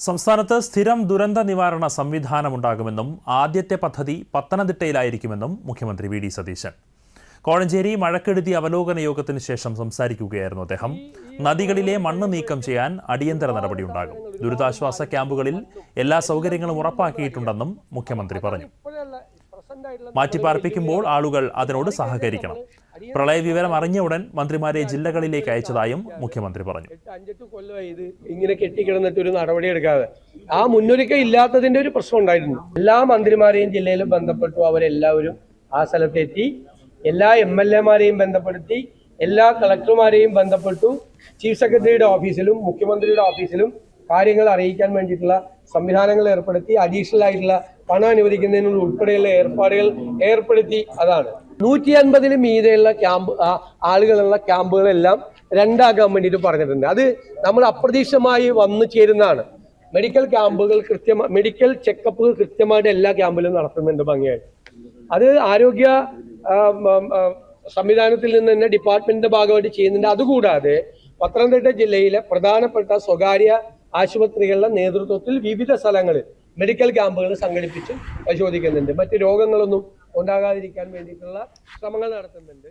സംസ്ഥാനത്ത് സ്ഥിരം ദുരന്ത നിവാരണ സംവിധാനമുണ്ടാകുമെന്നും ആദ്യത്തെ പദ്ധതി പത്തനംതിട്ടയിലായിരിക്കുമെന്നും മുഖ്യമന്ത്രി വി ഡി സതീശൻ. കോഴഞ്ചേരി മഴക്കെടുതി അവലോകന യോഗത്തിന് ശേഷം സംസാരിക്കുകയായിരുന്നു അദ്ദേഹം. നദികളിലെ മണ്ണ് നീക്കം ചെയ്യാൻ അടിയന്തര നടപടിയുണ്ടാകും. ദുരിതാശ്വാസ ക്യാമ്പുകളിൽ എല്ലാ സൗകര്യങ്ങളും ഉറപ്പാക്കിയിട്ടുണ്ടെന്നും മുഖ്യമന്ത്രി പറഞ്ഞു. മാറ്റിപ്പാർപ്പിക്കുമ്പോൾ ആളുകൾ അതിനോട് സഹകരിക്കണം. പ്രളയ വിവരം അറിഞ്ഞ ഉടൻ മന്ത്രിമാരെ ജില്ലകളിലേക്ക് അയച്ചതായും മുഖ്യമന്ത്രി പറഞ്ഞു. 5-8 കൊല്ലമായി ഇത് ഇങ്ങനെ കെട്ടിക്കിടന്നിട്ട് ഒരു നടപടി എടുക്കാതെ. ആ മുന്നൊരുക്കം ഇല്ലാത്തതിന്റെ ഒരു പ്രശ്നം ഉണ്ടായിരുന്നു. എല്ലാ മന്ത്രിമാരെയും ജില്ലയിലും ബന്ധപ്പെട്ടു. അവരെല്ലാവരും ആ സ്ഥലത്തെത്തി. എല്ലാ MLA-മാരെയും ബന്ധപ്പെടുത്തി. എല്ലാ കളക്ടർമാരെയും ബന്ധപ്പെട്ടു. ചീഫ് സെക്രട്ടറിയുടെ ഓഫീസിലും മുഖ്യമന്ത്രിയുടെ ഓഫീസിലും കാര്യങ്ങൾ അറിയിക്കാൻ വേണ്ടിയിട്ടുള്ള സംവിധാനങ്ങൾ ഏർപ്പെടുത്തി. അഡീഷണൽ ആയിട്ടുള്ള പണം അനുവദിക്കുന്നതിനുള്ള ഉൾപ്പെടെയുള്ള ഏർപ്പാടുകൾ ഏർപ്പെടുത്തി. അതാണ് 150-ലും മീതെയുള്ള ആളുകളുള്ള ക്യാമ്പുകളെല്ലാം രണ്ടാക്കാൻ വേണ്ടിയിട്ട് പറഞ്ഞിട്ടുണ്ട്. അത് നമ്മൾ അപ്രതീക്ഷിതമായി വന്നു ചേരുന്നതാണ്. മെഡിക്കൽ ക്യാമ്പുകൾ മെഡിക്കൽ ചെക്കപ്പുകൾ കൃത്യമായിട്ട് എല്ലാ ക്യാമ്പിലും നടത്തുന്നുണ്ട് ഭംഗിയായിട്ട്. അത് ആരോഗ്യ സംവിധാനത്തിൽ നിന്ന് തന്നെ ഡിപ്പാർട്ട്മെന്റിന്റെ ഭാഗമായിട്ട് ചെയ്യുന്നുണ്ട്. അതുകൂടാതെ പത്തനംതിട്ട ജില്ലയിലെ പ്രധാനപ്പെട്ട സ്വകാര്യ ആശുപത്രികളുടെ നേതൃത്വത്തിൽ വിവിധ സ്ഥലങ്ങളിൽ മെഡിക്കൽ ക്യാമ്പുകൾ സംഘടിപ്പിച്ച് പരിശോധിക്കുന്നുണ്ട്. മറ്റ് രോഗങ്ങളൊന്നും ഉണ്ടാകാതിരിക്കാൻ വേണ്ടിയിട്ടുള്ള ശ്രമങ്ങൾ നടത്തുന്നുണ്ട്.